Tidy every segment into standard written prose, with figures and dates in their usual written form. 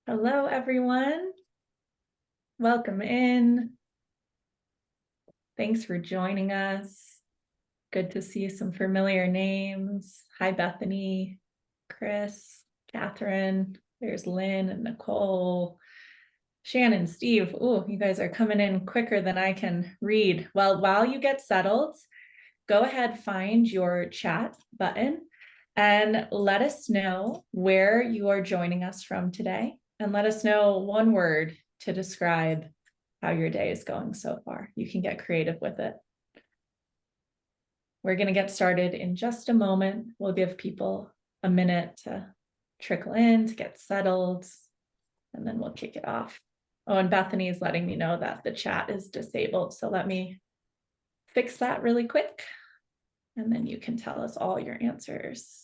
Hello, everyone. Welcome in. Thanks for joining us. Good to see some familiar names. Hi, Bethany, Chris, Catherine. There's Lynn and Nicole, Shannon, Steve. Oh, you guys are coming in quicker than I can read. Well, while you get settled, go ahead, find your chat button and let us know where you are joining us from today. And let us know one word to describe how your day is going so far. You can get creative with it. We're going to get started in just a moment. We'll give people a minute to trickle in, to get settled, and then we'll kick it off. Oh, and Bethany is letting me know that the chat is disabled. So let me fix that really quick. And then you can tell us all your answers.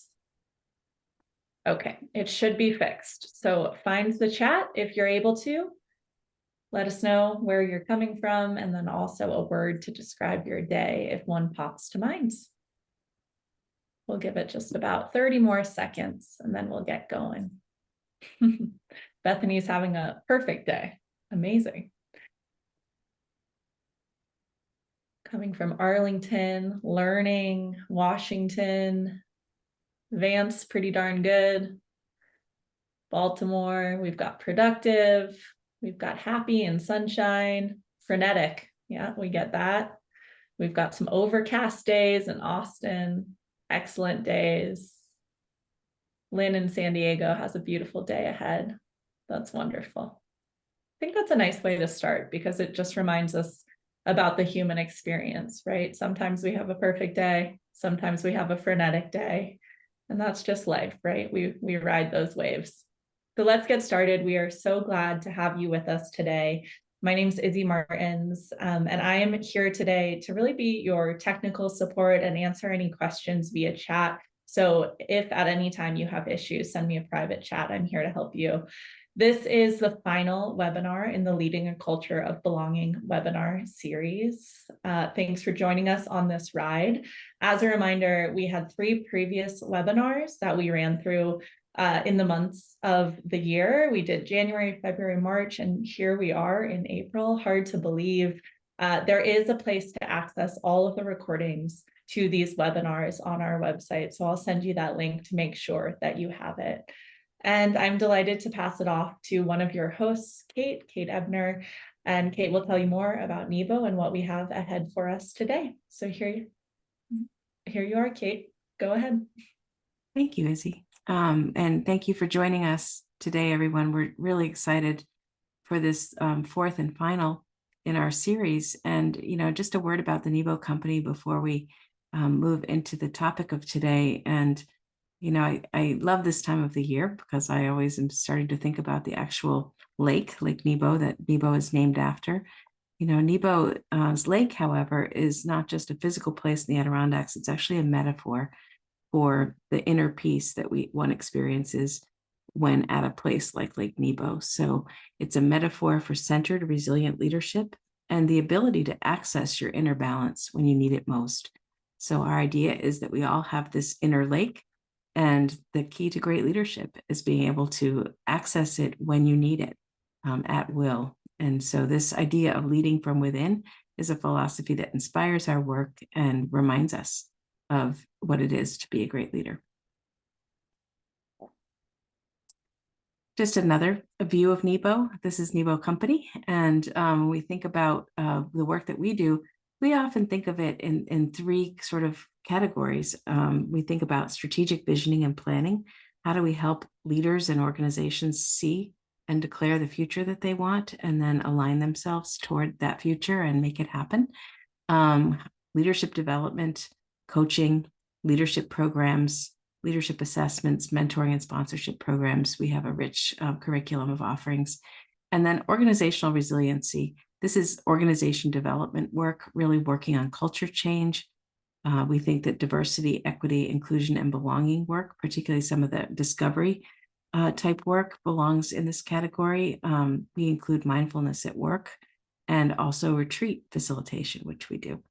Okay, it should be fixed. So find the chat if you're able to. Let us know where you're coming from, and then also a word to describe your day if one pops to mind. We'll give it just about 30 more seconds, and then we'll get going. Bethany's having a perfect day. Amazing. Coming from Arlington, learning, Washington, Vance, pretty darn good. Baltimore, we've got productive, we've got happy and sunshine, frenetic. Yeah, we get that. We've got some overcast days in Austin, excellent days. Lynn in San Diego has a beautiful day ahead. That's wonderful. I think that's a nice way to start because it just reminds us about the human experience, right? Sometimes we have a perfect day, sometimes we have a frenetic day, and that's just life, right? We ride those waves. So let's get started. We are so glad to have you with us today. My name is Izzy Martins, and I am here today to really be your technical support and answer any questions via chat. So if at any time you have issues, send me a private chat. I'm here to help you. This is the final webinar in the Leading a Culture of Belonging webinar series. Thanks for joining us on this ride. As a reminder, we had 3 previous webinars that we ran through in the months of the year. We did January, February, March, and here we are in April. Hard to believe. There is a place to access all of the recordings to these webinars on our website. So I'll send you that link to make sure that you have it. And I'm delighted to pass it off to one of your hosts, Kate Ebner. And Kate will tell you more about Nebo and what we have ahead for us today. So here you are, Kate. Go ahead. Thank you, Izzy. And thank you for joining us today, everyone. We're really excited for this 4th and final in our series. And, just a word about the Nebo company before we move into the topic of today. And I love this time of the year because I always am starting to think about the actual Lake Nebo, that Nebo is named after. Nebo's lake, however, is not just a physical place in the Adirondacks. It's actually a metaphor for the inner peace that one experiences when at a place like Lake Nebo. So it's a metaphor for centered, resilient leadership and the ability to access your inner balance when you need it most. So our idea is that we all have this inner lake, and the key to great leadership is being able to access it when you need it at will. And so this idea of leading from within is a philosophy that inspires our work and reminds us of what it is to be a great leader. Just another view of Nebo. This is Nebo Company. And when we think about the work that we do, we often think of it in 3 sort of categories. We think about strategic visioning and planning. How do we help leaders and organizations see and declare the future that they want and then align themselves toward that future and make it happen? Leadership development, coaching, leadership programs, leadership assessments, mentoring and sponsorship programs. We have a rich curriculum of offerings. And then organizational resiliency. This is organization development work, really working on culture change. We think that diversity, equity, inclusion, and belonging work, particularly some of the discovery type work, belongs in this category. We include mindfulness at work and also retreat facilitation, which we do.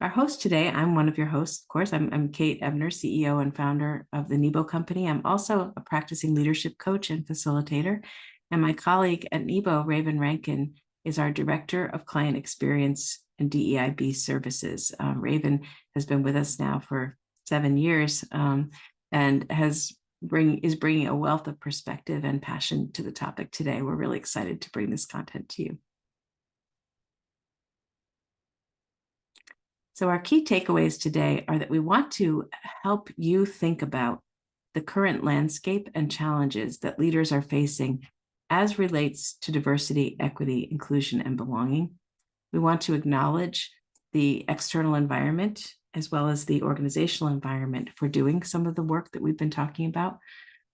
Our host today, I'm one of your hosts, of course. I'm Kate Ebner, CEO and founder of the Nebo company. I'm also a practicing leadership coach and facilitator. And my colleague at Nebo, Raven Rankin, is our Director of Client Experience and DEIB Services. Raven has been with us now for 7 years and is bringing a wealth of perspective and passion to the topic today. We're really excited to bring this content to you. So our key takeaways today are that we want to help you think about the current landscape and challenges that leaders are facing as relates to diversity, equity, inclusion, and belonging. We want to acknowledge the external environment as well as the organizational environment for doing some of the work that we've been talking about.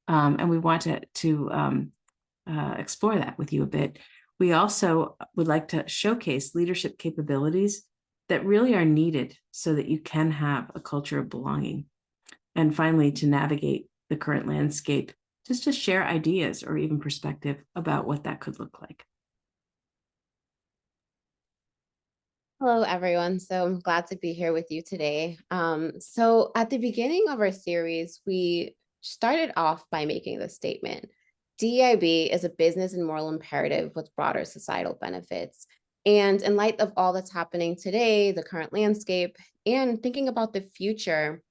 And we want to explore that with you a bit. We also would like to showcase leadership capabilities that really are needed so that you can have a culture of belonging. And finally, to navigate the current landscape, just to share ideas or even perspective about what that could look like. Hello, everyone. So I'm glad to be here with you today. So at the beginning of our series, we started off by making this statement. DEIB is a business and moral imperative with broader societal benefits. And in light of all that's happening today, the current landscape, and thinking about the future,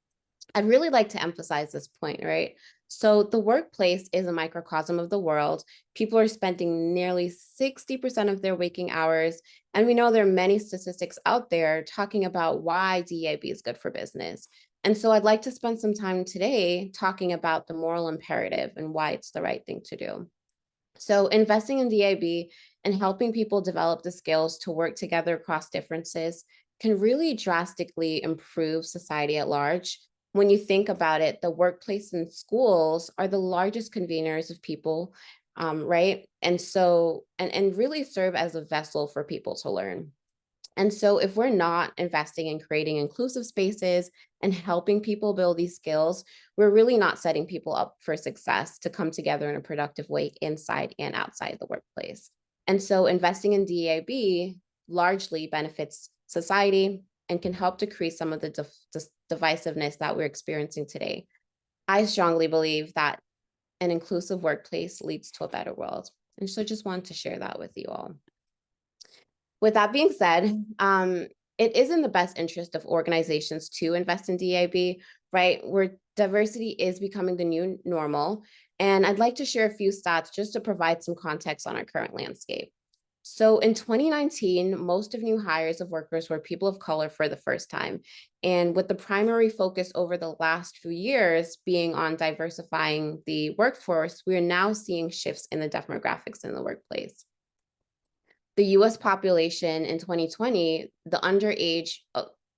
I'd really like to emphasize this point, right? So the workplace is a microcosm of the world. People are spending nearly 60% of their waking hours. And we know there are many statistics out there talking about why DEIB is good for business. And so I'd like to spend some time today talking about the moral imperative and why it's the right thing to do. So investing in DEIB and helping people develop the skills to work together across differences can really drastically improve society at large. When you think about it, the workplace and schools are the largest conveners of people, right? And so, and really serve as a vessel for people to learn. And so if we're not investing in creating inclusive spaces and helping people build these skills, we're really not setting people up for success to come together in a productive way inside and outside the workplace. And so investing in DEIB largely benefits society and can help decrease some of the divisiveness that we're experiencing today. I strongly believe that an inclusive workplace leads to a better world. And so just wanted to share that with you all. With that being said, it is in the best interest of organizations to invest in DEIB, right? Where diversity is becoming the new normal. And I'd like to share a few stats just to provide some context on our current landscape. So in 2019, most of new hires of workers were people of color for the first time. And with the primary focus over the last few years being on diversifying the workforce, we are now seeing shifts in the demographics in the workplace. The US population in 2020, the under age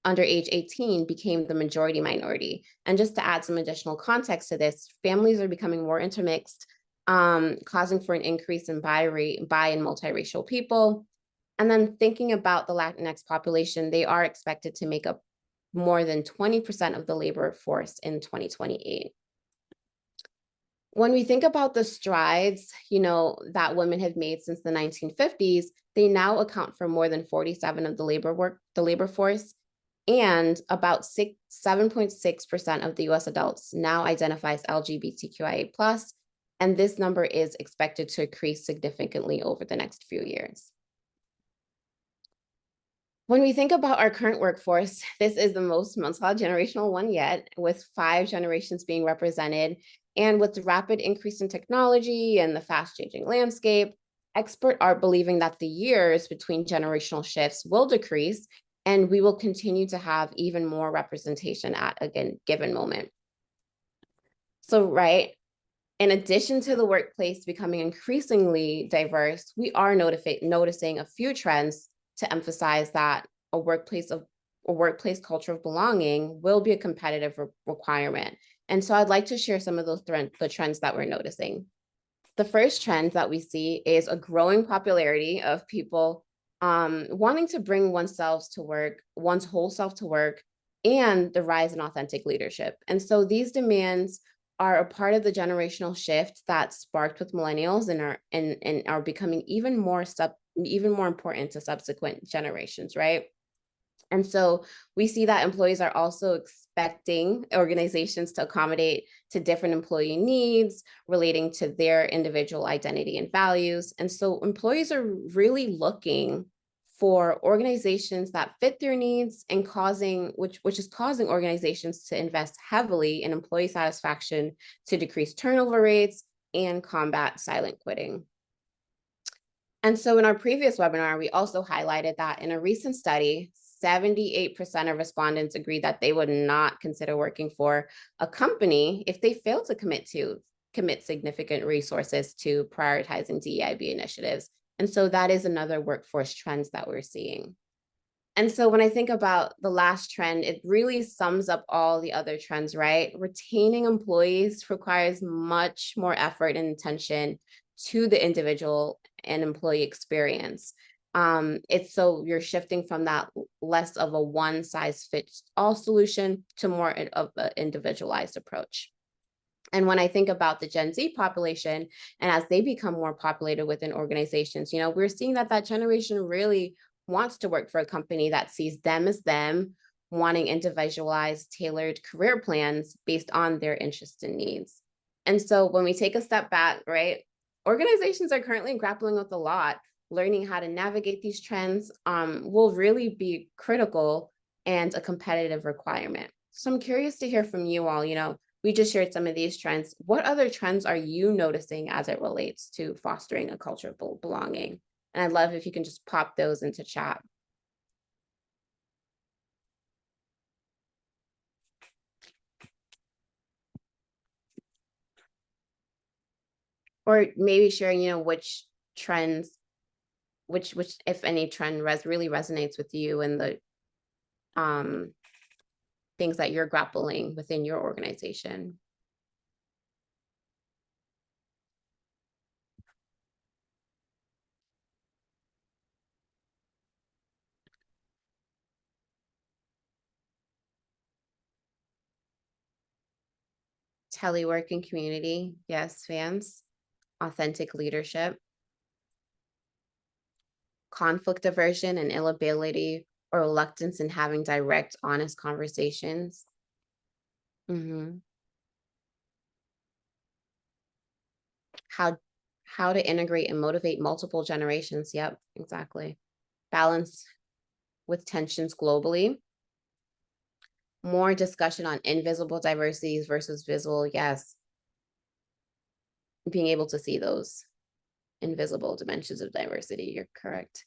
18 became the majority minority. And just to add some additional context to this, families are becoming more intermixed, causing for an increase in bi and multiracial people. And then thinking about the Latinx population, they are expected to make up more than 20% of the labor force in 2028. When we think about the strides, that women have made since the 1950s, they now account for more than 47% of the labor force, and about 7.6% of the US adults now identify as LGBTQIA+, and this number is expected to increase significantly over the next few years. When we think about our current workforce, this is the most multi-generational one yet, with 5 generations being represented. And with the rapid increase in technology and the fast-changing landscape, experts are believing that the years between generational shifts will decrease, and we will continue to have even more representation at a given moment. So, right, in addition to the workplace becoming increasingly diverse, we are noticing a few trends to emphasize that a workplace culture of belonging will be a competitive requirement. And so I'd like to share some of the trends that we're noticing. The first trend that we see is a growing popularity of people wanting to bring one's whole self to work, and the rise in authentic leadership. And so these demands are a part of the generational shift that sparked with millennials and are becoming even more important to subsequent generations, right? And so we see that employees are also expecting organizations to accommodate to different employee needs relating to their individual identity and values. And so employees are really looking for organizations that fit their needs and which is causing organizations to invest heavily in employee satisfaction to decrease turnover rates and combat silent quitting. And so in our previous webinar, we also highlighted that in a recent study, 78% of respondents agreed that they would not consider working for a company if they fail to commit significant resources to prioritizing DEIB initiatives. And so that is another workforce trends that we're seeing. And so when I think about the last trend, it really sums up all the other trends, right? Retaining employees requires much more effort and attention to the individual and employee experience. It's so you're shifting from that less of a one size fits all solution to more of an individualized approach. And when I think about the Gen Z population, and as they become more populated within organizations, we're seeing that generation really wants to work for a company that sees them as them, wanting individualized, tailored career plans based on their interests and needs. And so when we take a step back, right, organizations are currently grappling with a lot. Learning how to navigate these trends will really be critical and a competitive requirement. So I'm curious to hear from you all. We just shared some of these trends. What other trends are you noticing as it relates to fostering a culture of belonging? And I'd love if you can just pop those into chat. Or maybe sharing, which trends, which if any trend really resonates with you and the things that you're grappling within your organization. Teleworking community, yes, fans. Authentic leadership. Conflict aversion and inability or reluctance in having direct, honest conversations. How to integrate and motivate multiple generations. Yep, exactly. Balance with tensions globally. More discussion on invisible diversities versus visible. Yes. Being able to see those invisible dimensions of diversity. You're correct.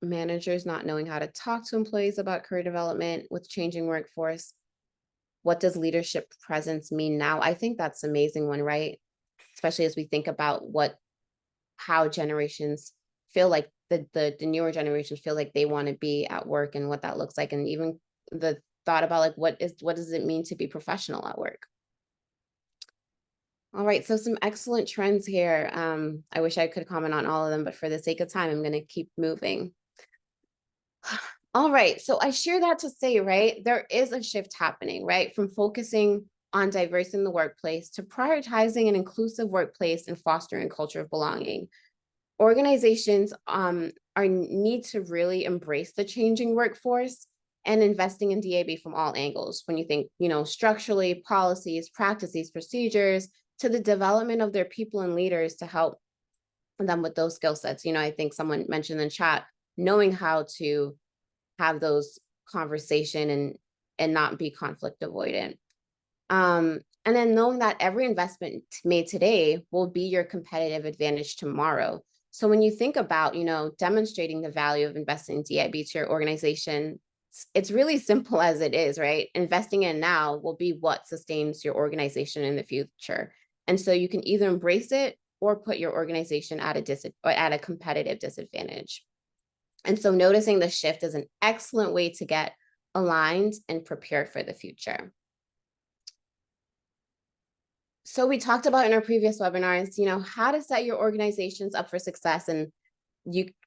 Managers not knowing how to talk to employees about career development with changing workforce. What does leadership presence mean now? I think that's an amazing one, right? Especially as we think about how generations feel like the newer generations feel like they want to be at work and what that looks like. And even the thought about what does it mean to be professional at work? All right, so some excellent trends here. I wish I could comment on all of them, but for the sake of time, I'm going to keep moving. All right, so I share that to say, right, there is a shift happening, right, from focusing on diversity in the workplace to prioritizing an inclusive workplace and fostering a culture of belonging. Organizations need to really embrace the changing workforce and investing in DEIB from all angles. When you think, structurally, policies, practices, procedures, to the development of their people and leaders to help them with those skill sets. I think someone mentioned in chat, knowing how to have those conversation and not be conflict avoidant. And then knowing that every investment made today will be your competitive advantage tomorrow. So when you think about, demonstrating the value of investing in DEIB to your organization, it's really simple as it is, right? Investing in now will be what sustains your organization in the future. And so you can either embrace it or put your organization at a competitive disadvantage. And so noticing the shift is an excellent way to get aligned and prepared for the future. So we talked about in our previous webinars, how to set your organizations up for success. And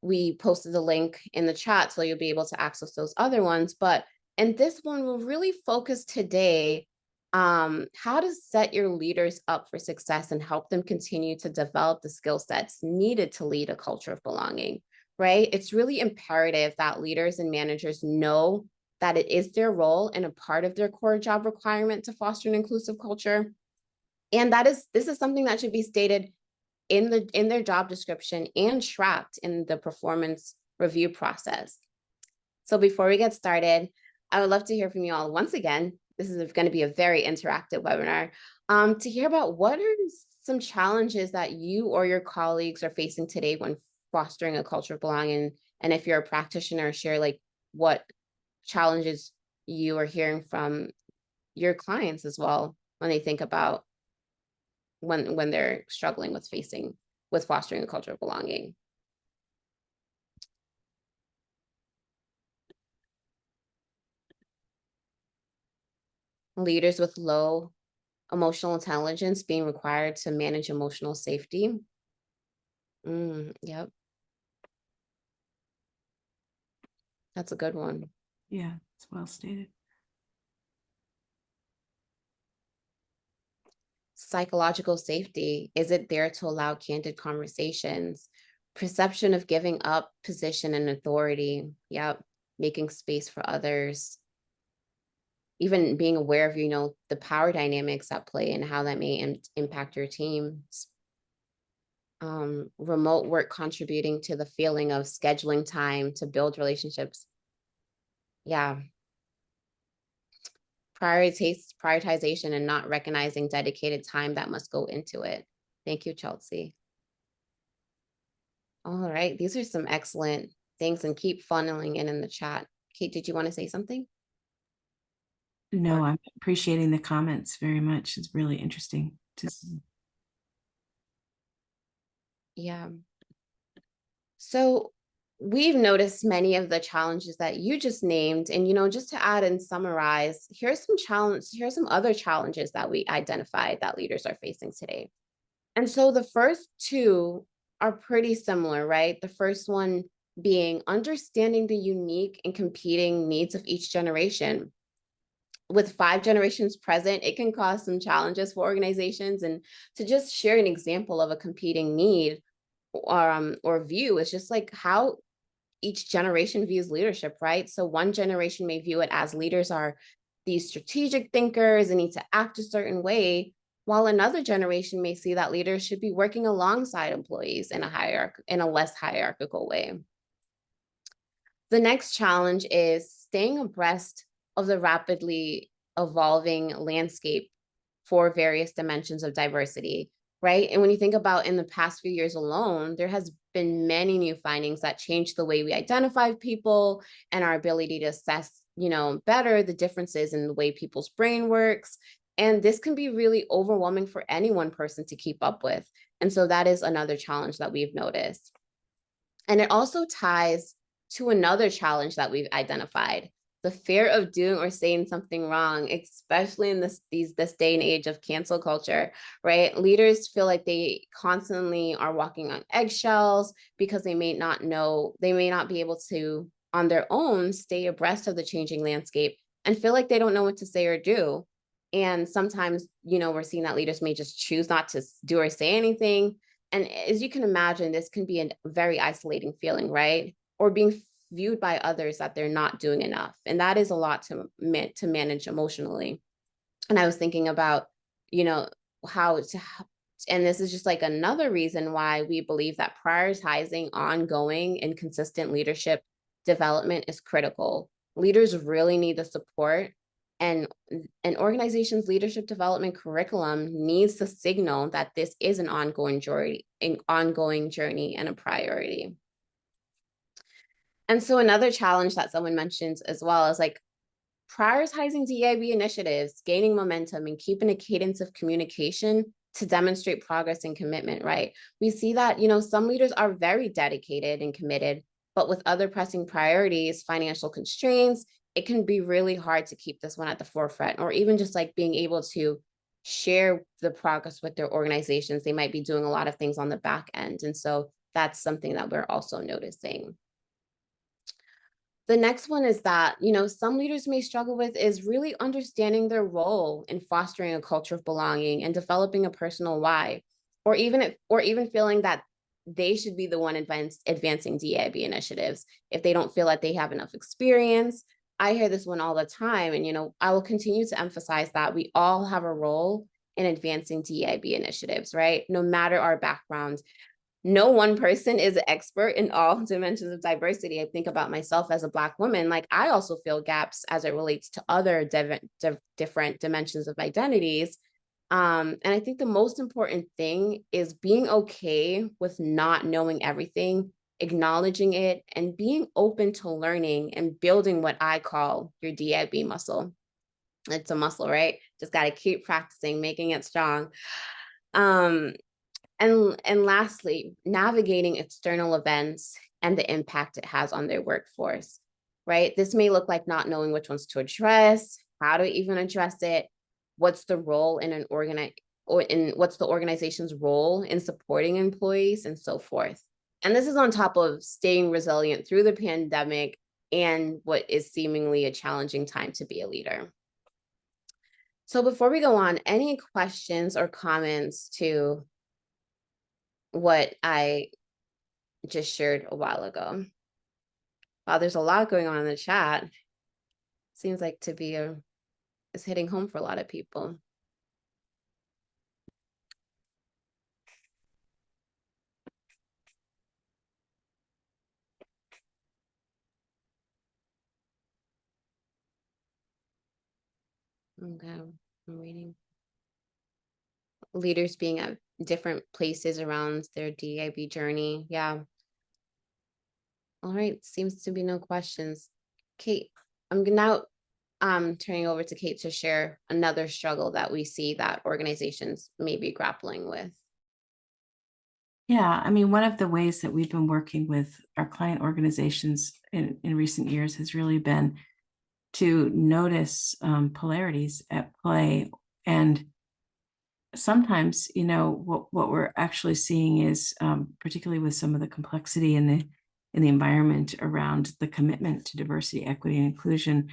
we posted the link in the chat, so you'll be able to access those other ones. But in this one, we'll really focus today how to set your leaders up for success and help them continue to develop the skill sets needed to lead a culture of belonging. right? It's really imperative that leaders and managers know that it is their role and a part of their core job requirement to foster an inclusive culture. And this is something that should be stated in their job description and tracked in the performance review process. So before we get started, I would love to hear from you all once again. This is going to be a very interactive webinar, to hear about what are some challenges that you or your colleagues are facing today when fostering a culture of belonging. And if you're a practitioner, share like what challenges you are hearing from your clients as well when they think about when they're struggling with fostering a culture of belonging. Leaders with low emotional intelligence being required to manage emotional safety. Yep. That's a good one. Yeah, it's well stated. Psychological safety. Is it there to allow candid conversations? Perception of giving up position and authority. Yep. Making space for others. Even being aware of, the power dynamics at play and how that may impact your teams. Remote work contributing to the feeling of scheduling time to build relationships. Yeah. Prioritization and not recognizing dedicated time that must go into it. Thank you, Chelsea. All right, these are some excellent things, and keep funneling in the chat. Kate, did you want to say something? No, I'm appreciating the comments very much. It's really interesting to see. Yeah. So we've noticed many of the challenges that you just named, and just to add and summarize, here's some other challenges that we identified that leaders are facing today. And so the first two are pretty similar, right? The first one being understanding the unique and competing needs of each generation. With 5 generations present, it can cause some challenges for organizations. And to just share an example of a competing need or view is just like how each generation views leadership, right? So one generation may view it as leaders are these strategic thinkers and need to act a certain way, while another generation may see that leaders should be working alongside employees in a less hierarchical way. The next challenge is staying abreast of the rapidly evolving landscape for various dimensions of diversity, right? And when you think about in the past few years alone, there has been many new findings that change the way we identify people and our ability to assess, better the differences in the way people's brain works. And this can be really overwhelming for any one person to keep up with. And so that is another challenge that we've noticed. And it also ties to another challenge that we've identified: the fear of doing or saying something wrong, especially in this day and age of cancel culture, right? Leaders feel like they constantly are walking on eggshells because they may not be able to, on their own, stay abreast of the changing landscape and feel like they don't know what to say or do. And sometimes, we're seeing that leaders may just choose not to do or say anything. And as you can imagine, this can be a very isolating feeling, right? Or being viewed by others that they're not doing enough. And that is a lot to manage emotionally. And I was thinking about, and this is just like another reason why we believe that prioritizing ongoing and consistent leadership development is critical. Leaders really need the support, and an organization's leadership development curriculum needs to signal that this is an ongoing journey and a priority. And so another challenge that someone mentions as well is like prioritizing DEIB initiatives, gaining momentum, and keeping a cadence of communication to demonstrate progress and commitment, right? We see that, some leaders are very dedicated and committed, but with other pressing priorities, financial constraints, it can be really hard to keep this one at the forefront, or even just like being able to share the progress with their organizations. They might be doing a lot of things on the back end. And so that's something that we're also noticing. The next one is that, some leaders may struggle with is really understanding their role in fostering a culture of belonging and developing a personal why, or even feeling that they should be the one advancing DEIB initiatives. If they don't feel like they have enough experience, I hear this one all the time. And, I will continue to emphasize that we all have a role in advancing DEIB initiatives, right? No matter our background. No one person is an expert in all dimensions of diversity. I think about myself as a Black woman, like I also feel gaps as it relates to other different dimensions of identities. And I think the most important thing is being okay with not knowing everything, acknowledging it, and being open to learning and building what I call your DIB muscle. It's a muscle, right? Just got to keep practicing, making it strong. And lastly, navigating external events and the impact it has on their workforce, right? This may look like not knowing which ones to address, how to even address it, what's the role in an what's the organization's role in supporting employees and so forth. And this is on top of staying resilient through the pandemic and what is seemingly a challenging time to be a leader. So before we go on, any questions or comments to what I just shared a while ago? Wow, there's a lot going on in the chat. Seems like it's hitting home for a lot of people. Okay, I'm reading. Leaders being at different places around their DIB journey. Yeah. All right, seems to be no questions. Kate, I'm now turning over to Kate to share another struggle that we see that organizations may be grappling with. Yeah, I mean, one of the ways that we've been working with our client organizations in recent years has really been to notice polarities at play. And sometimes, what we're actually seeing is, particularly with some of the complexity in the environment around the commitment to diversity, equity, and inclusion,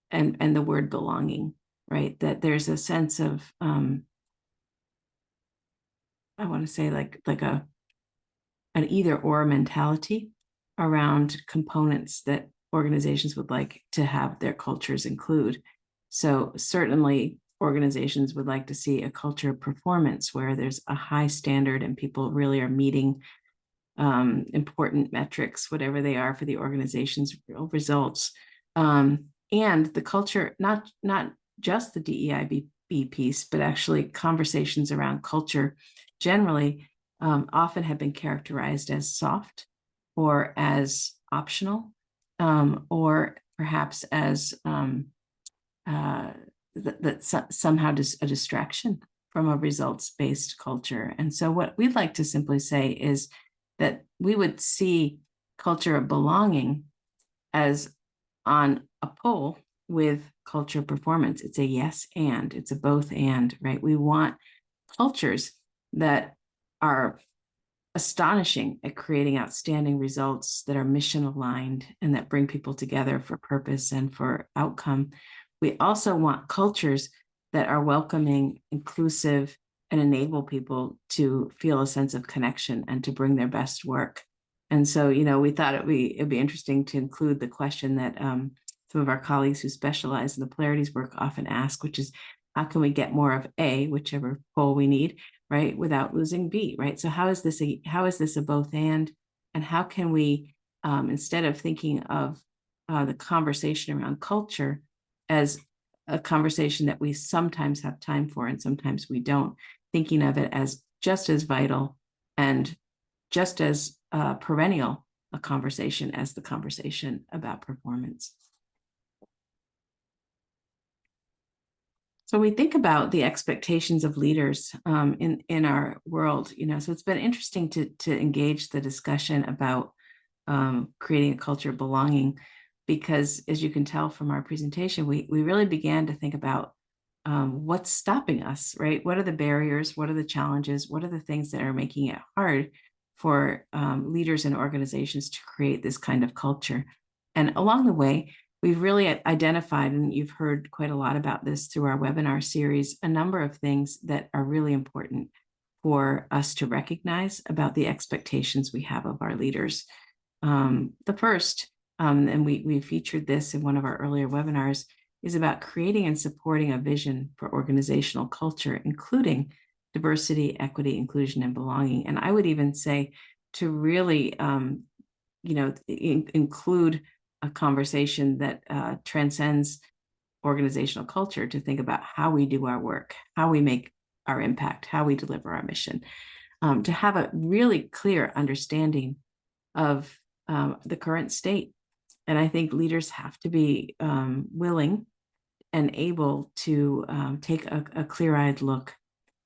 and the word belonging, right? That there's a sense of, I want to say like an either or mentality around components that organizations would like to have their cultures include. So certainly organizations would like to see a culture of performance where there's a high standard and people really are meeting important metrics, whatever they are, for the organization's real results. And the culture, not just the DEIB piece, but actually conversations around culture generally often have been characterized as soft or as optional, or perhaps as somehow a distraction from a results-based culture. And so what we'd like to simply say is that we would see culture of belonging as on a pole with culture of performance. It's a yes and, it's a both and, right? We want cultures that are astonishing at creating outstanding results, that are mission aligned and that bring people together for purpose and for outcome. We also want cultures that are welcoming, inclusive, and enable people to feel a sense of connection and to bring their best work. And so, we thought it'd be interesting to include the question that some of our colleagues who specialize in the polarities work often ask, which is, how can we get more of A, whichever pole we need, right, without losing B, right? So how is this a both and how can we, instead of thinking of the conversation around culture as a conversation that we sometimes have time for and sometimes we don't, thinking of it as just as vital and just as perennial a conversation as the conversation about performance. So we think about the expectations of leaders in our world, so it's been interesting to engage the discussion about creating a culture of belonging, because as you can tell from our presentation, we really began to think about what's stopping us, right? What are the barriers? What are the challenges? What are the things that are making it hard for leaders and organizations to create this kind of culture? And along the way, we've really identified, and you've heard quite a lot about this through our webinar series, a number of things that are really important for us to recognize about the expectations we have of our leaders. The first, and we featured this in one of our earlier webinars, is about creating and supporting a vision for organizational culture, including diversity, equity, inclusion, and belonging. And I would even say to really, include a conversation that transcends organizational culture, to think about how we do our work, how we make our impact, how we deliver our mission, to have a really clear understanding of the current state. And I think leaders have to be willing and able to take a clear-eyed look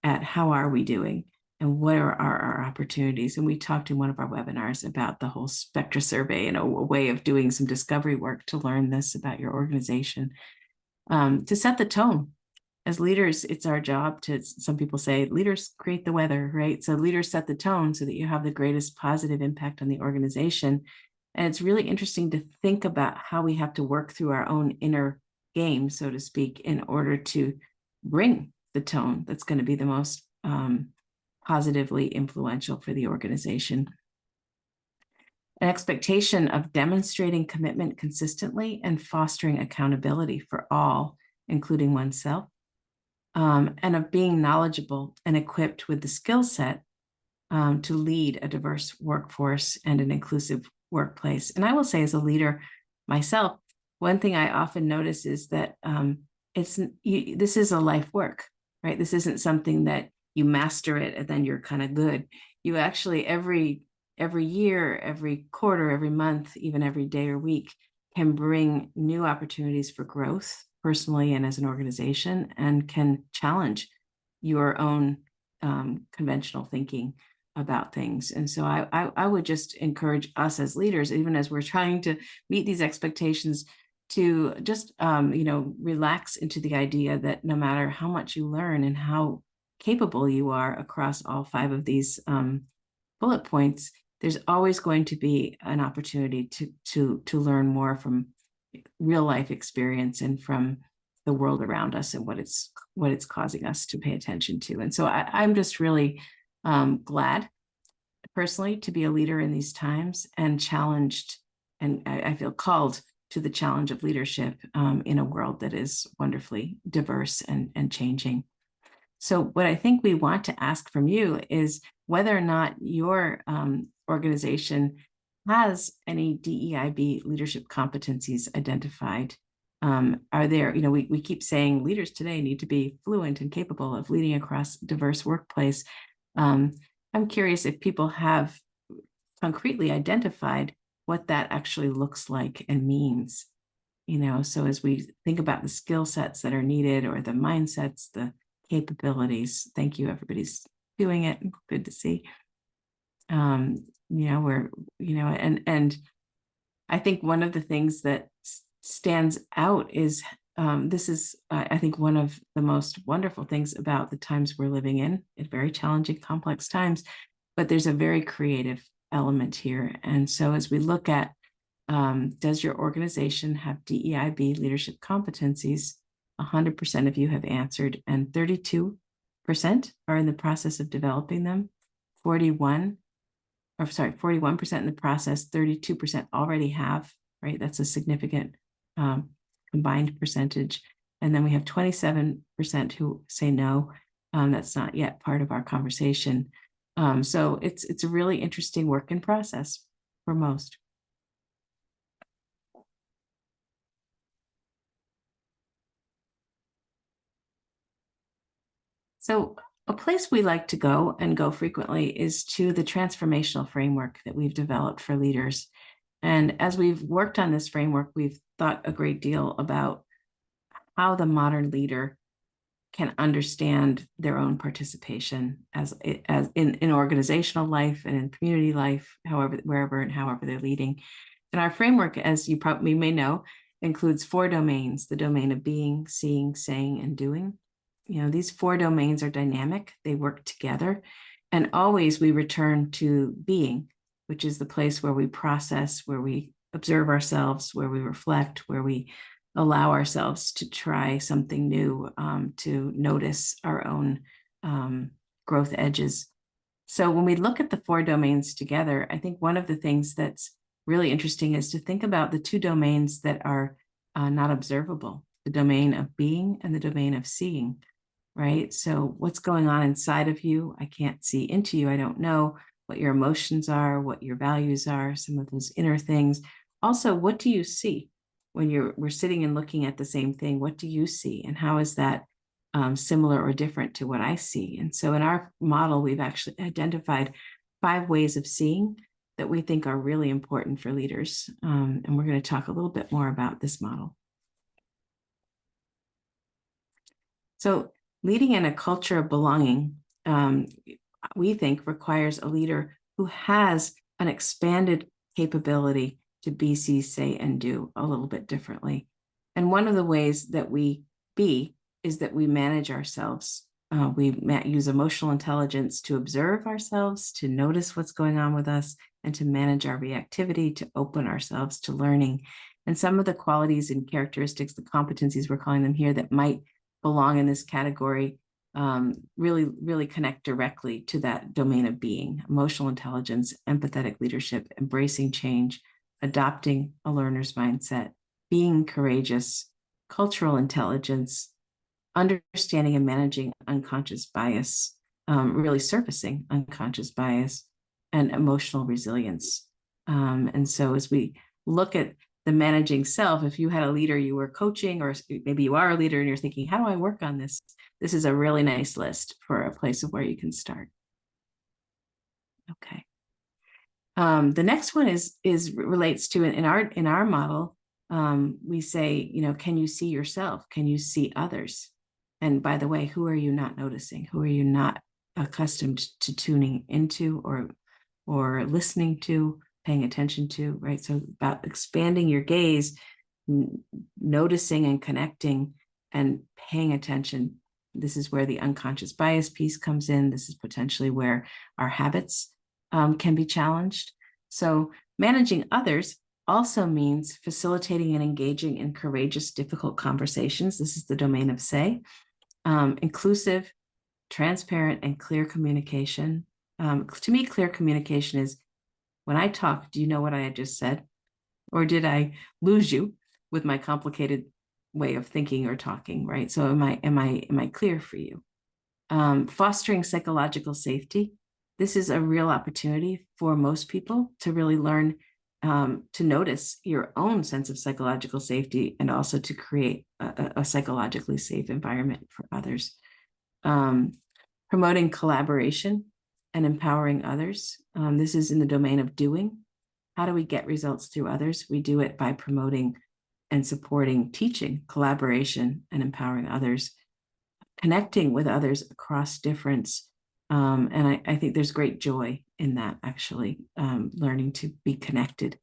at how are we doing and what are our opportunities. And we talked in one of our webinars about the whole Spectra survey and a way of doing some discovery work to learn this about your organization, to set the tone. As leaders, it's our job to, some people say, leaders create the weather, right? So leaders set the tone so that you have the greatest positive impact on the organization. And it's really interesting to think about how we have to work through our own inner game, so to speak, in order to bring the tone that's going to be the most positively influential for the organization. An expectation of demonstrating commitment consistently and fostering accountability for all, including oneself, and of being knowledgeable and equipped with the skill set to lead a diverse workforce and an inclusive workplace. And I will say, as a leader myself, one thing I often notice is that this is a life work, right? This isn't something that you master it and then you're kind of good. You actually every year, every quarter, every month, even every day or week, can bring new opportunities for growth personally and as an organization, and can challenge your own conventional thinking about things. And so I would just encourage us as leaders, even as we're trying to meet these expectations, to just relax into the idea that no matter how much you learn and how capable you are across all 5 of these bullet points, there's always going to be an opportunity to learn more from real life experience and from the world around us and what it's causing us to pay attention to. And so I'm just really glad personally to be a leader in these times, and challenged, and I feel called to the challenge of leadership in a world that is wonderfully diverse and changing. So what I think we want to ask from you is whether or not your organization has any DEIB leadership competencies identified. Are there, we keep saying leaders today need to be fluent and capable of leading across diverse workplace. I'm curious if people have concretely identified what that actually looks like and means. So as we think about the skill sets that are needed, or the mindsets, the capabilities, thank you, everybody's doing it. Good to see. We're, and I think one of the things that stands out is this is, I think, one of the most wonderful things about the times we're living in very challenging, complex times, but there's a very creative element here. And so as we look at, does your organization have DEIB leadership competencies? 100% of you have answered, and 32% are in the process of developing them. 41% in the process, 32% already have, right? That's a significant combined percentage. And then we have 27% who say no, that's not yet part of our conversation. So it's a really interesting work in process for most. So a place we like to go and go frequently is to the transformational framework that we've developed for leaders. And as we've worked on this framework, we've thought a great deal about how the modern leader can understand their own participation as in organizational life and in community life, wherever and however they're leading. And our framework, as you probably may know, includes 4 domains: the domain of being, seeing, saying, and doing. These 4 domains are dynamic, they work together, and always we return to being, which is the place where we process, where we observe ourselves, where we reflect, where we allow ourselves to try something new, to notice our own growth edges. So when we look at the 4 domains together, I think one of the things that's really interesting is to think about the 2 domains that are not observable, the domain of being and the domain of seeing, right? So what's going on inside of you? I can't see into you. I don't know what your emotions are, what your values are, some of those inner things. Also, what do you see when we're sitting and looking at the same thing? What do you see, and how is that similar or different to what I see? And so in our model, we've actually identified 5 ways of seeing that we think are really important for leaders. And we're going to talk a little bit more about this model. So leading in a culture of belonging, we think requires a leader who has an expanded capability to be, see, say, and do a little bit differently. And one of the ways that we be is that we manage ourselves. We use emotional intelligence to observe ourselves, to notice what's going on with us, and to manage our reactivity, to open ourselves to learning. And some of the qualities and characteristics, the competencies we're calling them here, that might belong in this category really connect directly to that domain of being: emotional intelligence, empathetic leadership, embracing change, adopting a learner's mindset, being courageous, cultural intelligence, understanding and managing unconscious bias, really surfacing unconscious bias, and emotional resilience. And so as we look at the managing self, if you had a leader you were coaching, or maybe you are a leader and you're thinking, how do I work on this? This is a really nice list for a place of where you can start. Okay. The next one relates to in our model. We say, can you see yourself? Can you see others? And by the way, who are you not noticing? Who are you not accustomed to tuning into or listening to, paying attention to, right? So about expanding your gaze, noticing and connecting and paying attention. This is where the unconscious bias piece comes in. This is potentially where our habits can be challenged. So managing others also means facilitating and engaging in courageous, difficult conversations. This is the domain of say. Inclusive, transparent, and clear communication. To me, clear communication is, when I talk, do you know what I had just said? Or did I lose you with my complicated way of thinking or talking, right? So am I clear for you? Fostering psychological safety. This is a real opportunity for most people to really learn to notice your own sense of psychological safety, and also to create a psychologically safe environment for others. Promoting collaboration and empowering others. This is in the domain of doing. How do we get results through others? We do it by promoting and supporting teaching, collaboration, and empowering others, connecting with others across difference. And I think there's great joy in that, actually, learning to be connected,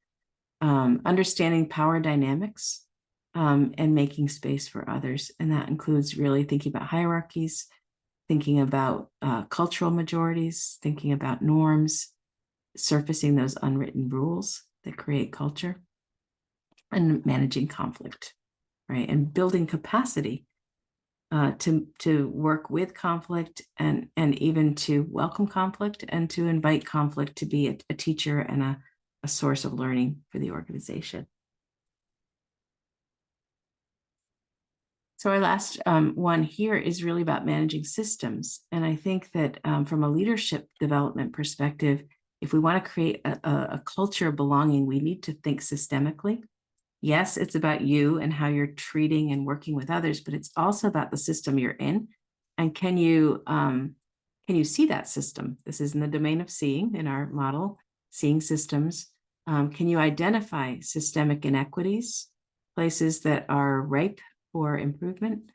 understanding power dynamics, and making space for others. And that includes really thinking about hierarchies, thinking about cultural majorities, thinking about norms, surfacing those unwritten rules that create culture, and managing conflict, right? And building capacity to work with conflict, and even to welcome conflict, and to invite conflict to be a teacher and a source of learning for the organization. So our last one here is really about managing systems. And I think that from a leadership development perspective, if we want to create a culture of belonging, we need to think systemically. Yes, it's about you and how you're treating and working with others, but it's also about the system you're in. And can you see that system? This is in the domain of seeing in our model, seeing systems. Can you identify systemic inequities, places that are ripe for improvement?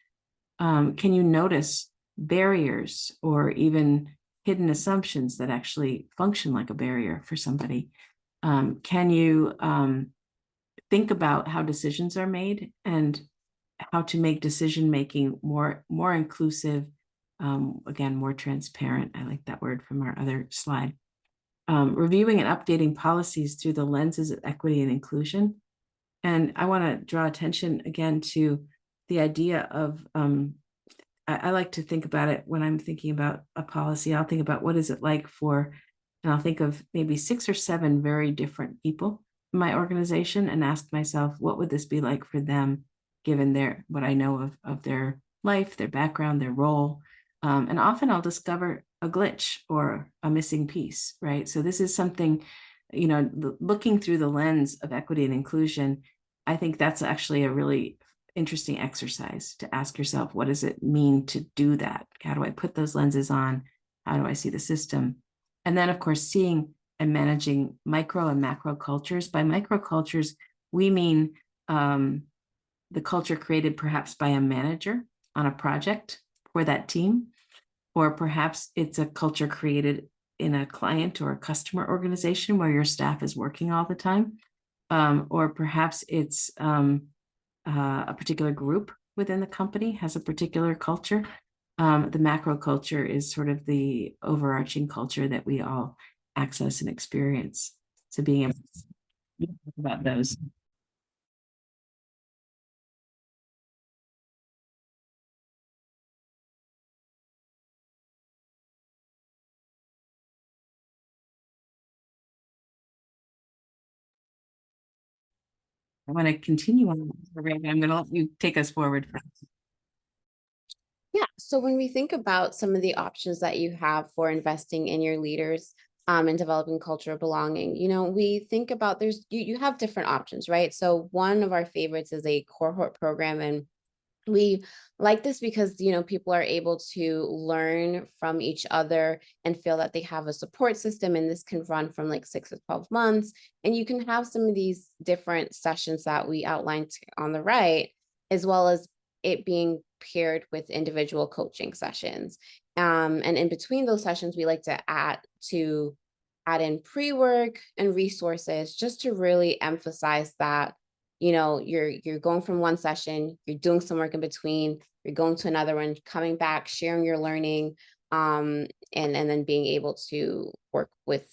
Can you notice barriers or even hidden assumptions that actually function like a barrier for somebody? Can you think about how decisions are made and how to make decision-making more inclusive, again, more transparent? I like that word from our other slide. Reviewing and updating policies through the lenses of equity and inclusion. And I want to draw attention again to the idea of I like to think about it when I'm thinking about a policy. I'll think about what is it like for, and I'll think of maybe 6 or 7 very different people in my organization and ask myself, what would this be like for them, given what I know of their life, their background, their role. And often I'll discover a glitch or a missing piece, right? So this is something, looking through the lens of equity and inclusion, I think that's actually a really interesting exercise to ask yourself, what does it mean to do that? How do I put those lenses on? How do I see the system? And then, of course, seeing and managing micro and macro cultures. By micro cultures, we mean the culture created perhaps by a manager on a project for that team, or perhaps it's a culture created in a client or a customer organization where your staff is working all the time, or perhaps it's a particular group within the company has a particular culture. The macro culture is sort of the overarching culture that we all access and experience. So being able to talk about those. I want to continue on. I'm going to let you take us forward. Yeah, so when we think about some of the options that you have for investing in your leaders and developing culture of belonging, we think about you have different options, right? So one of our favorites is a cohort program, and we like this because people are able to learn from each other and feel that they have a support system, and this can run from like 6 to 12 months, and you can have some of these different sessions that we outlined on the right, as well as it being paired with individual coaching sessions. And in between those sessions, we like to add in pre-work and resources just to really emphasize that you're going from one session, you're doing some work in between, you're going to another one, coming back, sharing your learning, and then being able to work with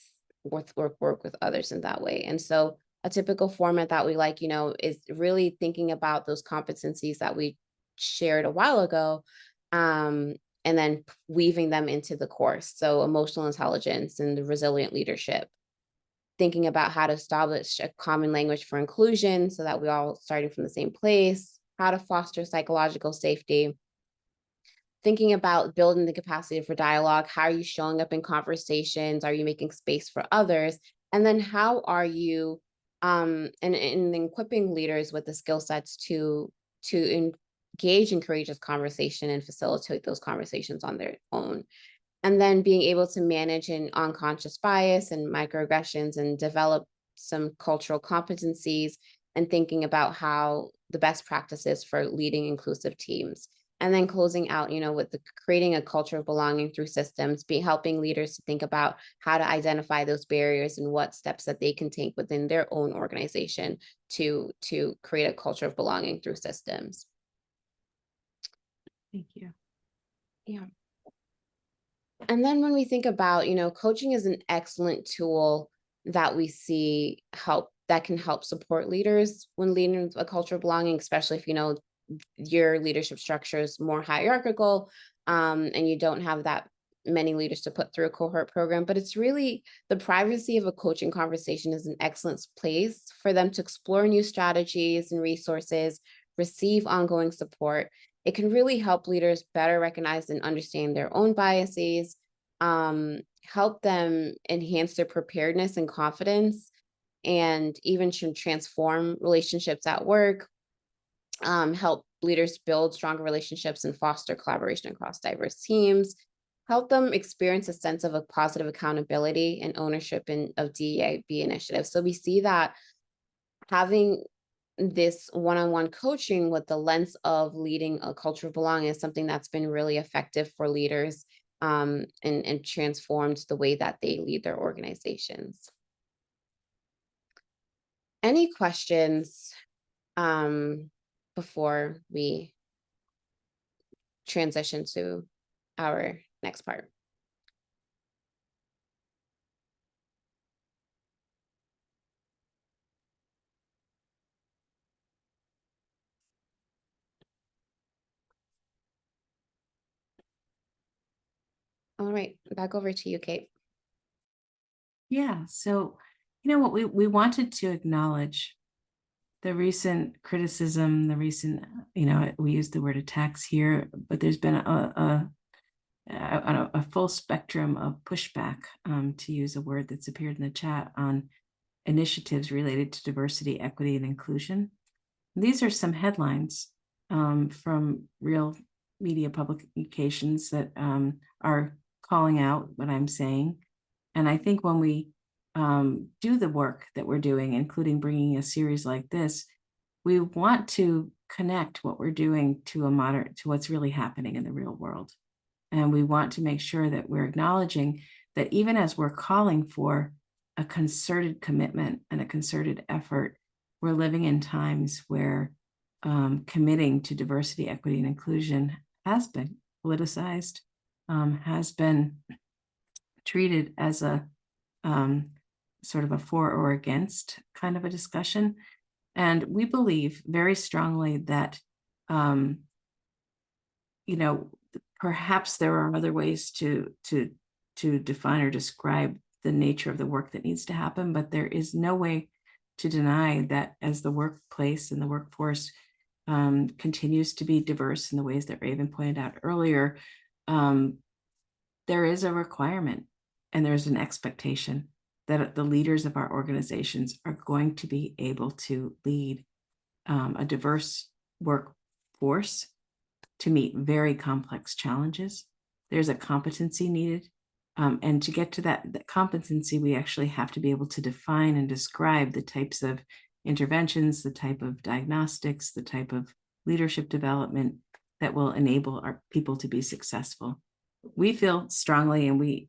others in that way. And so a typical format that we like, is really thinking about those competencies that we shared a while ago, and then weaving them into the course. So emotional intelligence and the resilient leadership, thinking about how to establish a common language for inclusion so that we're all starting from the same place, how to foster psychological safety, thinking about building the capacity for dialogue. How are you showing up in conversations? Are you making space for others? And then how are you and equipping leaders with the skill sets to engage in courageous conversation and facilitate those conversations on their own? And then being able to manage an unconscious bias and microaggressions and develop some cultural competencies, and thinking about how the best practices for leading inclusive teams. And then closing out, with creating a culture of belonging through systems, helping leaders to think about how to identify those barriers and what steps that they can take within their own organization to create a culture of belonging through systems. Thank you. Yeah. And then when we think about, coaching is an excellent tool that we see that can help support leaders when leading a culture of belonging, especially if, your leadership structure is more hierarchical, and you don't have that many leaders to put through a cohort program. But it's really the privacy of a coaching conversation is an excellent place for them to explore new strategies and resources, receive ongoing support. It can really help leaders better recognize and understand their own biases, help them enhance their preparedness and confidence, and even transform relationships at work, help leaders build stronger relationships and foster collaboration across diverse teams, help them experience a sense of a positive accountability and ownership of DEIB initiatives. So we see that having this one-on-one coaching with the lens of leading a culture of belonging is something that's been really effective for leaders, and transformed the way that they lead their organizations. Any questions before we transition to our next part? All right, back over to you, Kate. Yeah. So, what we wanted to acknowledge the recent criticism, the recent, we use the word attacks here, but there's been a full spectrum of pushback, to use a word that's appeared in the chat, on initiatives related to diversity, equity, and inclusion. These are some headlines from real media publications that are calling out what I'm saying. And I think when we do the work that we're doing, including bringing a series like this, we want to connect what we're doing to what's really happening in the real world. And we want to make sure that we're acknowledging that even as we're calling for a concerted commitment and a concerted effort, we're living in times where committing to diversity, equity, and inclusion has been politicized, has been treated as a sort of a for or against kind of a discussion. And we believe very strongly that, perhaps there are other ways to define or describe the nature of the work that needs to happen, but there is no way to deny that as the workplace and the workforce continues to be diverse in the ways that Raven pointed out earlier, there is a requirement and there's an expectation that the leaders of our organizations are going to be able to lead a diverse workforce to meet very complex challenges. There's a competency needed. And to get to that competency, we actually have to be able to define and describe the types of interventions, the type of diagnostics, the type of leadership development that will enable our people to be successful. We feel strongly, and we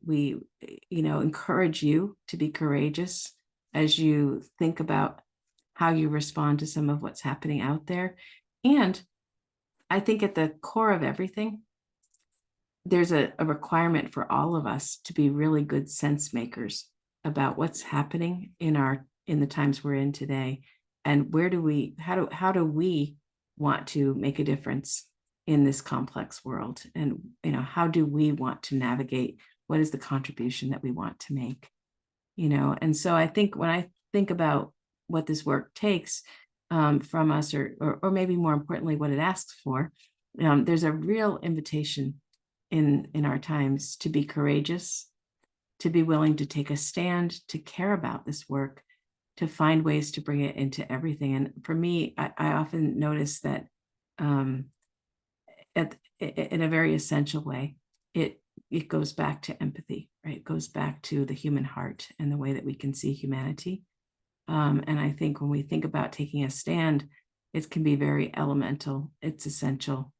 encourage you to be courageous as you think about how you respond to some of what's happening out there. And I think at the core of everything, there's a requirement for all of us to be really good sense makers about what's happening in the times we're in today, and how do we want to make a difference in this complex world, and how do we want to navigate, what is the contribution that we want to make, and so I think when I think about what this work takes from us, or maybe more importantly what it asks for, there's a real invitation in our times to be courageous, to be willing to take a stand, to care about this work, to find ways to bring it into everything. And for me, I often notice that in a very essential way, it goes back to empathy, right? It goes back to the human heart and the way that we can see humanity. And I think when we think about taking a stand, it can be very elemental. It's essential.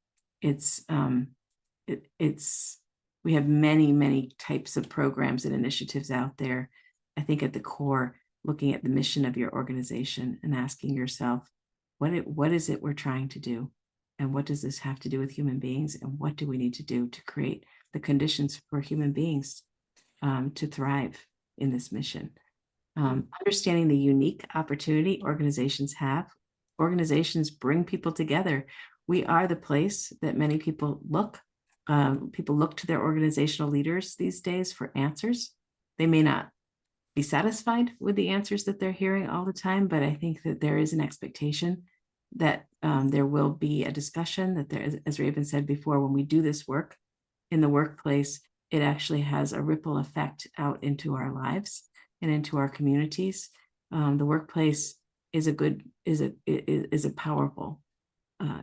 We have many types of programs and initiatives out there. I think at the core, looking at the mission of your organization and asking yourself, what is it we're trying to do? And what does this have to do with human beings? And what do we need to do to create the conditions for human beings to thrive in this mission? Understanding the unique opportunity organizations have. Organizations bring people together. We are the place that many people look. People look to their organizational leaders these days for answers. They may not be satisfied with the answers that they're hearing all the time, but I think that there is an expectation that there will be a discussion, that there is, as Raven said before, when we do this work in the workplace, it actually has a ripple effect out into our lives and into our communities. The workplace is a powerful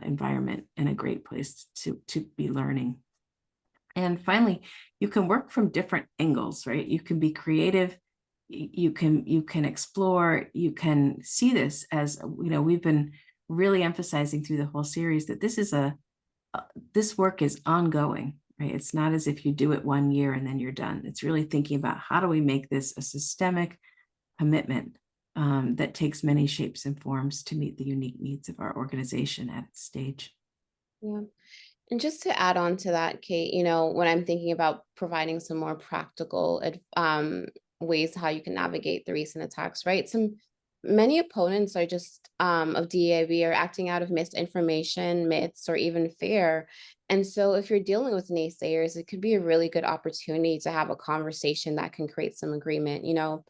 environment and a great place to be learning. And finally, you can work from different angles, right? You can be creative, you can explore, you can see this as, we've been really emphasizing through the whole series that this work is ongoing, right? It's not as if you do it 1 year and then you're done. It's really thinking about how do we make this a systemic commitment that takes many shapes and forms to meet the unique needs of our organization at its stage. Yeah. And just to add on to that, Kate, when I'm thinking about providing some more practical ways how you can navigate the recent attacks, right? Some many opponents are just of DEIB are acting out of misinformation, myths, or even fear. And so if you're dealing with naysayers, it could be a really good opportunity to have a conversation that can create some agreement,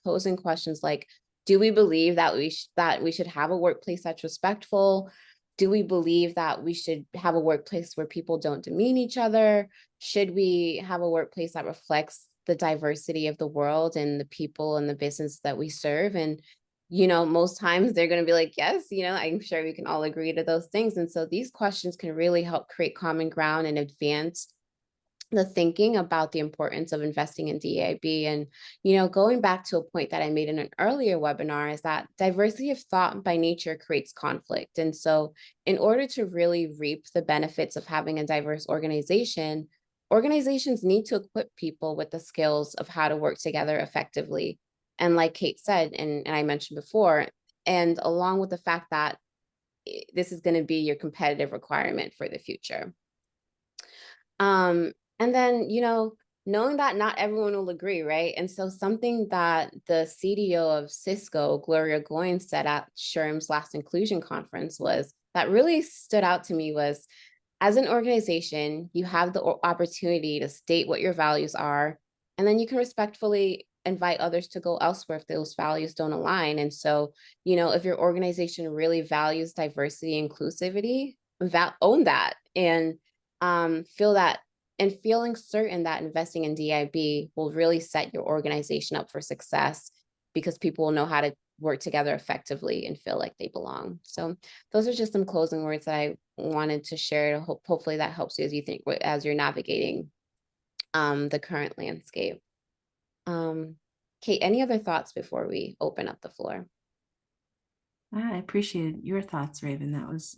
posing questions like, do we believe that we should have a workplace that's respectful? Do we believe that we should have a workplace where people don't demean each other? Should we have a workplace that reflects the diversity of the world and the people and the business that we serve? And most times they're going to be like, yes, I'm sure we can all agree to those things. And so these questions can really help create common ground and advance the thinking about the importance of investing in DEIB. And, going back to a point that I made in an earlier webinar is that diversity of thought by nature creates conflict. And so in order to really reap the benefits of having a diverse organization, organizations need to equip people with the skills of how to work together effectively. And like Kate said, and I mentioned before, and along with the fact that this is going to be your competitive requirement for the future. And then, knowing that not everyone will agree, right? And so something that the CDO of Cisco, Gloria Goins, said at SHRM's last inclusion conference that really stood out to me was, as an organization, you have the opportunity to state what your values are, and then you can respectfully invite others to go elsewhere if those values don't align. And so, if your organization really values diversity and inclusivity, own that and feeling certain that investing in DEIB will really set your organization up for success, because people will know how to work together effectively and feel like they belong. So those are just some closing words that I wanted to share. Hopefully that helps you as you're navigating the current landscape. Kate, any other thoughts before we open up the floor? I appreciate your thoughts, Raven. That was,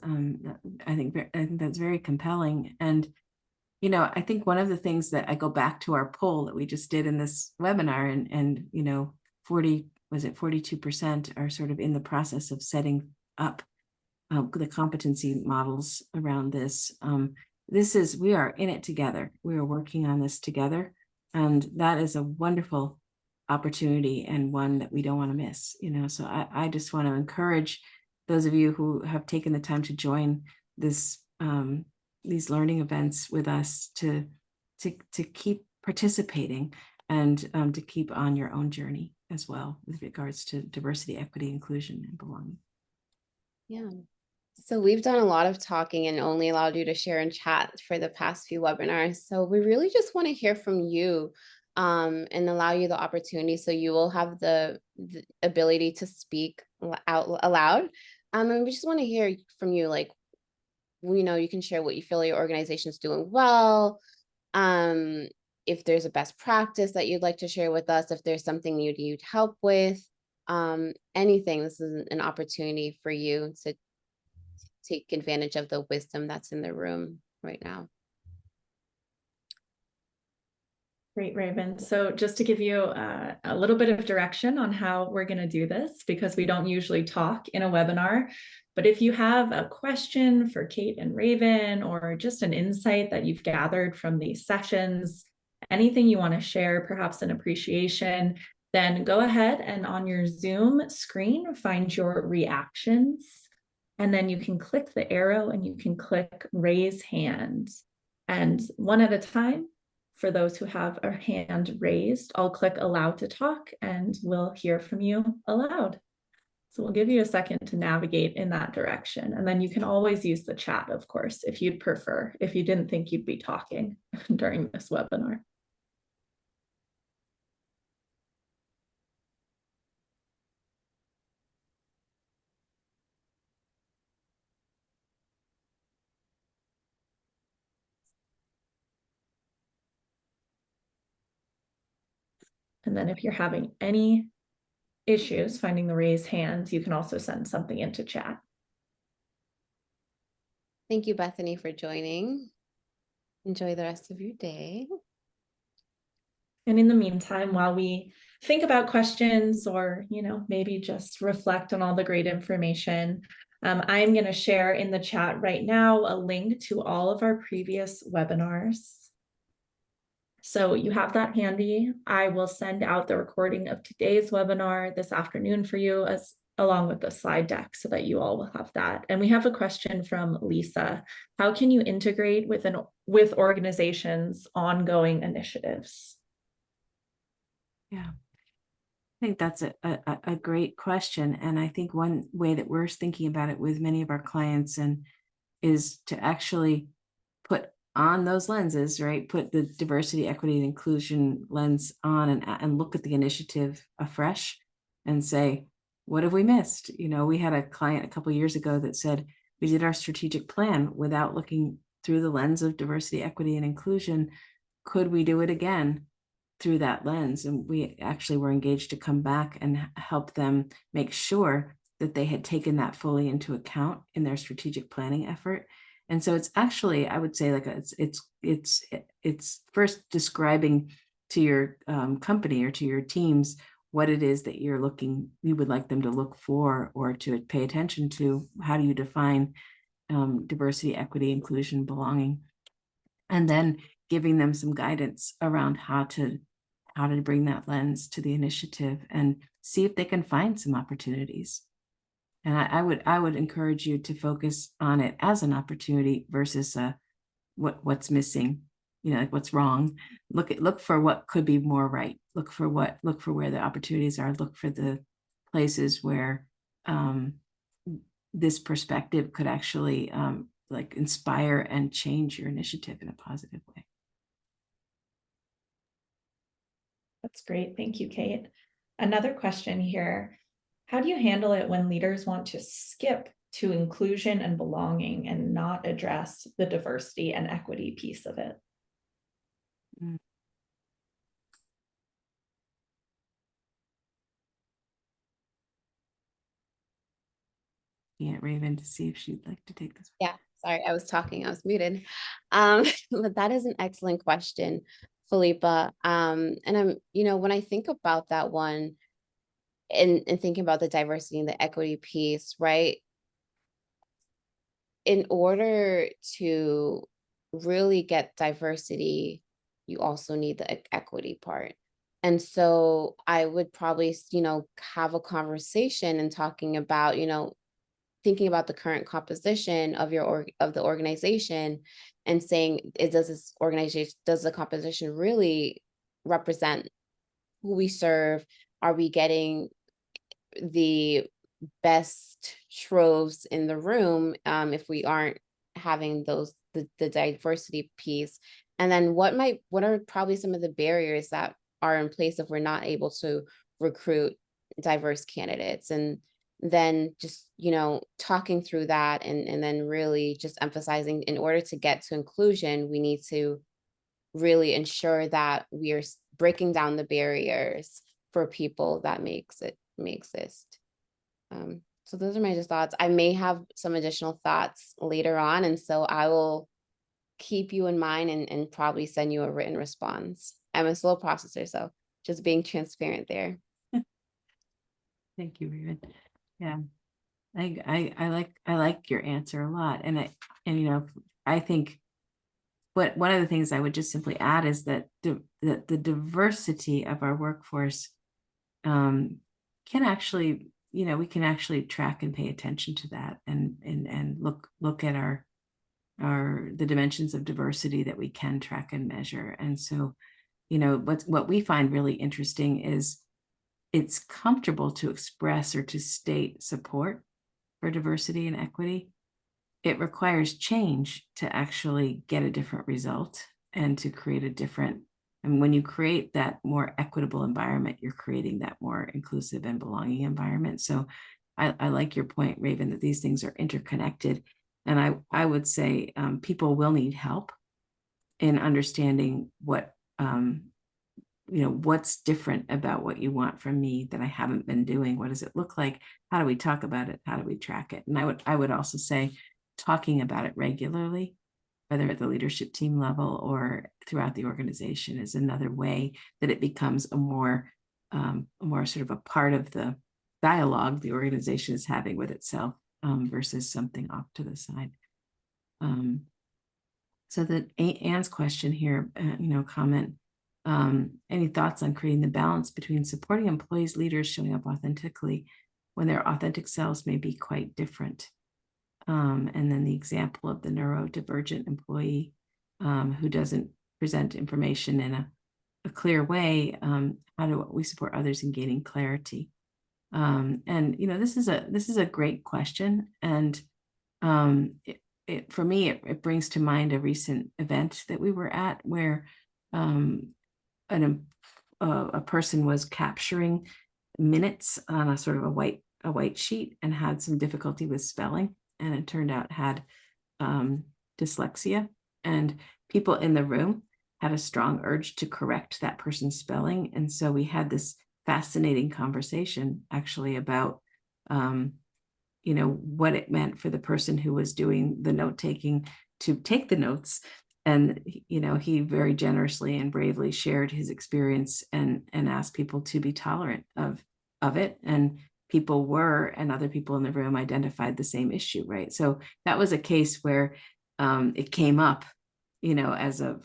I think that's very compelling. And, I think one of the things that I go back to our poll that we just did in this webinar, and 42% are sort of in the process of setting up the competency models around this. We are in it together. We are working on this together. And that is a wonderful opportunity, and one that we don't want to miss, so I just want to encourage those of you who have taken the time to join this these learning events with us to keep participating, and to keep on your own journey as well with regards to diversity, equity, inclusion, and belonging. Yeah. So we've done a lot of talking and only allowed you to share in chat for the past few webinars. So we really just want to hear from you, and allow you the opportunity. So you will have the ability to speak out aloud. And we just want to hear from you, like, you can share what you feel your organization is doing well. If there's a best practice that you'd like to share with us, if there's something you need help with, anything, this is an opportunity for you to take advantage of the wisdom that's in the room right now. Great, Raven. So just to give you a little bit of direction on how we're going to do this, because we don't usually talk in a webinar, but if you have a question for Kate and Raven, or just an insight that you've gathered from these sessions, anything you want to share, perhaps an appreciation, then go ahead and on your Zoom screen, find your reactions, and then you can click the arrow and you can click raise hand. And one at a time, for those who have a hand raised, I'll click allow to talk and we'll hear from you aloud. So we'll give you a second to navigate in that direction. And then you can always use the chat, of course, if you'd prefer, if you didn't think you'd be talking during this webinar. And then if you're having any issues finding the raised hands, you can also send something into chat. Thank you, Bethany, for joining. Enjoy the rest of your day. And in the meantime, while we think about questions, or, maybe just reflect on all the great information, I'm going to share in the chat right now a link to all of our previous webinars. So you have that handy. I will send out the recording of today's webinar this afternoon for you, as along with the slide deck so that you all will have that. And we have a question from Lisa. How can you integrate with organizations' ongoing initiatives? Yeah, I think that's a great question. And I think one way that we're thinking about it with many of our clients is to actually put on those lenses, right? Put the diversity, equity, and inclusion lens on and look at the initiative afresh and say, what have we missed? You know, we had a client a couple of years ago that said, we did our strategic plan without looking through the lens of diversity, equity, and inclusion. Could we do it again through that lens? And we actually were engaged to come back and help them make sure that they had taken that fully into account in their strategic planning effort. And so it's actually, I would say, like it's first describing to your company or to your teams what it is that you would like them to look for or to pay attention to. How do you define diversity, equity, inclusion, belonging? And then giving them some guidance around how to bring that lens to the initiative and see if they can find some opportunities. And I would encourage you to focus on it as an opportunity versus what's missing, you know, like what's wrong. Look for what could be more right. Look for where the opportunities are. Look for the places where this perspective could actually like inspire and change your initiative in a positive way. That's great. Thank you, Kate. Another question here. How do you handle it when leaders want to skip to inclusion and belonging and not address the diversity and equity piece of it? Yeah, Raven, to see if she'd like to take this. Yeah, sorry, I was talking, I was muted. But that is an excellent question, Philippa. And when I think about that one and thinking about the diversity and the equity piece, right? In order to really get diversity, you also need the equity part. And so I would probably, have a conversation and talking about, thinking about the current composition of the organization and saying, does the composition really represent who we serve? Are we getting the best troves in the room if we aren't having the diversity piece? And then what are probably some of the barriers that are in place if we're not able to recruit diverse candidates? And then just talking through that and then really just emphasizing, in order to get to inclusion, we need to really ensure that we are breaking down the barriers for people that may exist. So those are my just thoughts. I may have some additional thoughts later on, and so I will keep you in mind and probably send you a written response. I'm a slow processor, so just being transparent there. Thank you, Raven. Yeah, I like your answer a lot, and I think one of the things I would just simply add is that the diversity of our workforce can actually, we can actually track and pay attention to that and look at the dimensions of diversity that we can track and measure. And so, what we find really interesting is it's comfortable to express or to state support for diversity and equity. It requires change to actually get a different result and to create and when you create that more equitable environment, you're creating that more inclusive and belonging environment. So I like your point, Raven, that these things are interconnected. And I would say people will need help in understanding what's different about what you want from me that I haven't been doing. What does it look like? How do we talk about it? How do we track it? And I would also say talking about it regularly, whether at the leadership team level or throughout the organization, is another way that it becomes a more sort of a part of the dialogue the organization is having with itself versus something off to the side. So that Anne's question here, comment, any thoughts on creating the balance between supporting employees, leaders showing up authentically when their authentic selves may be quite different. And then the example of the neurodivergent employee who doesn't present information in a clear way. How do we support others in gaining clarity? And this is a great question, and for me it brings to mind a recent event that we were at where a person was capturing minutes on a sort of a white sheet and had some difficulty with spelling, and it turned out had dyslexia, and people in the room had a strong urge to correct that person's spelling. And so we had this fascinating conversation actually about what it meant for the person who was doing the note taking to take the notes. And he very generously and bravely shared his experience and asked people to be tolerant of it. And people were, and other people in the room identified the same issue, right? So that was a case where it came up, as a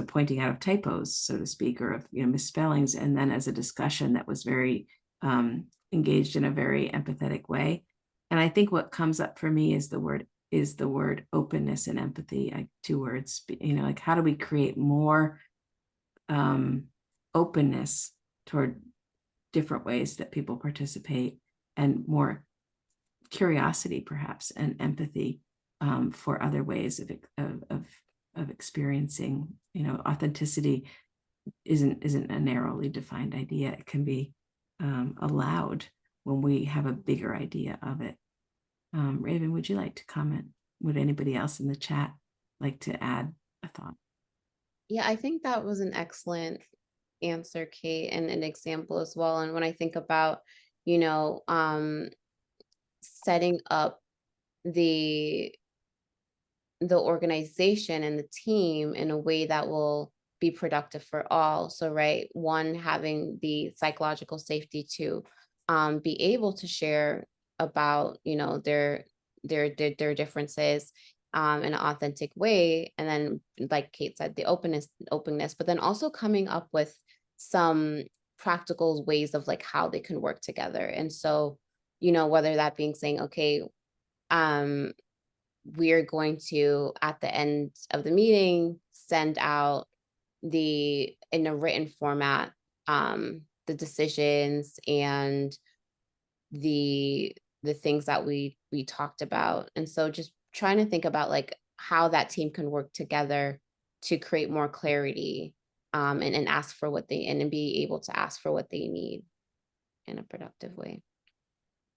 pointing out of typos, so to speak, or of misspellings, and then as a discussion that was very engaged in a very empathetic way. And I think what comes up for me is the word openness and empathy, two words. Like, how do we create more openness toward different ways that people participate, and more curiosity perhaps and empathy for other ways of experiencing. Authenticity isn't a narrowly defined idea. It can be allowed when we have a bigger idea of it. Raven, would you like to comment? Would anybody else in the chat like to add a thought? Yeah, I think that was an excellent answer, Kate, and an example as well. And when I think about, setting up the organization and the team in a way that will be productive for all. So, right, one, having the psychological safety to be able to share about their differences in an authentic way, and then, like Kate said, the openness, but then also coming up with some practical ways of like how they can work together. And so, whether that being saying, okay, we're going to, at the end of the meeting, send out in a written format, the decisions and the things that we talked about. And so just trying to think about like how that team can work together to create more clarity, and ask for what and be able to ask for what they need in a productive way.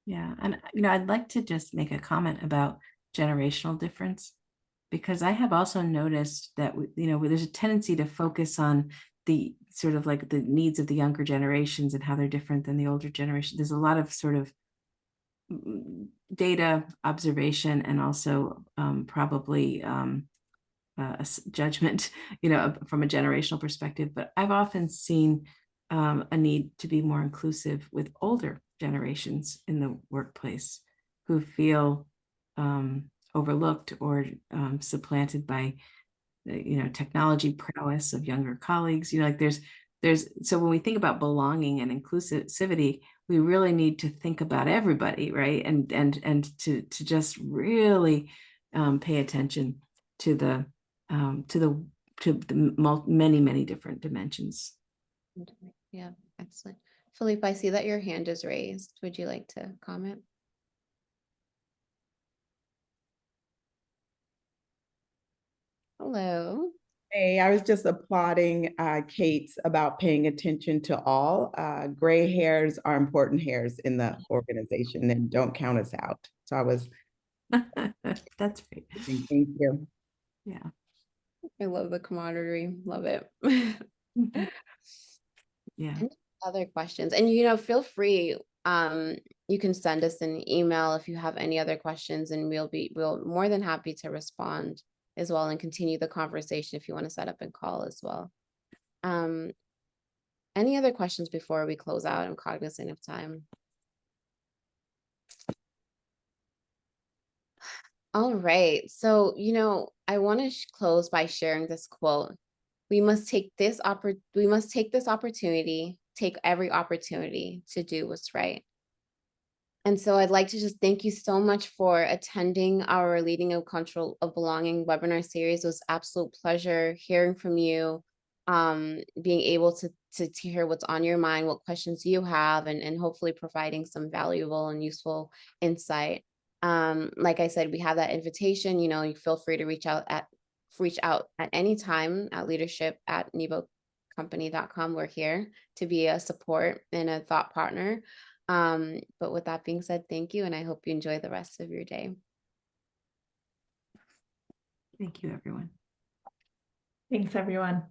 Yeah. And, I'd like to just make a comment about generational difference, because I have also noticed that, there's a tendency to focus on the sort of like the needs of the younger generations and how they're different than the older generation. There's a lot of sort of data observation and also probably judgment, from a generational perspective. But I've often seen a need to be more inclusive with older generations in the workplace who feel overlooked or supplanted by technology prowess of younger colleagues. Like there's so when we think about belonging and inclusivity, we really need to think about everybody, right? And to just really pay attention to the many different dimensions. Yeah, excellent. Philippe, I see that your hand is raised. Would you like to comment? Hello. Hey, I was just applauding Kate's about paying attention to all. Gray hairs are important hairs in the organization and don't count us out. So I was. That's great. Thank you. Yeah. I love the camaraderie. Love it. Yeah. Any other questions? And feel free. You can send us an email if you have any other questions, and we'll more than happy to respond as well and continue the conversation if you want to set up and call as well. Any other questions before we close out? I'm cognizant of time. All right. So, I want to close by sharing this quote. We must take this opportunity, take every opportunity to do what's right. And so I'd like to just thank you so much for attending our Leading a Culture of Belonging webinar series. It was absolute pleasure hearing from you, being able to hear what's on your mind, what questions you have, and hopefully providing some valuable and useful insight. Like I said, we have that invitation, you feel free to reach out at any time at leadership@nebocompany.com. We're here to be a support and a thought partner. But with that being said, thank you, and I hope you enjoy the rest of your day. Thank you, everyone. Thanks, everyone.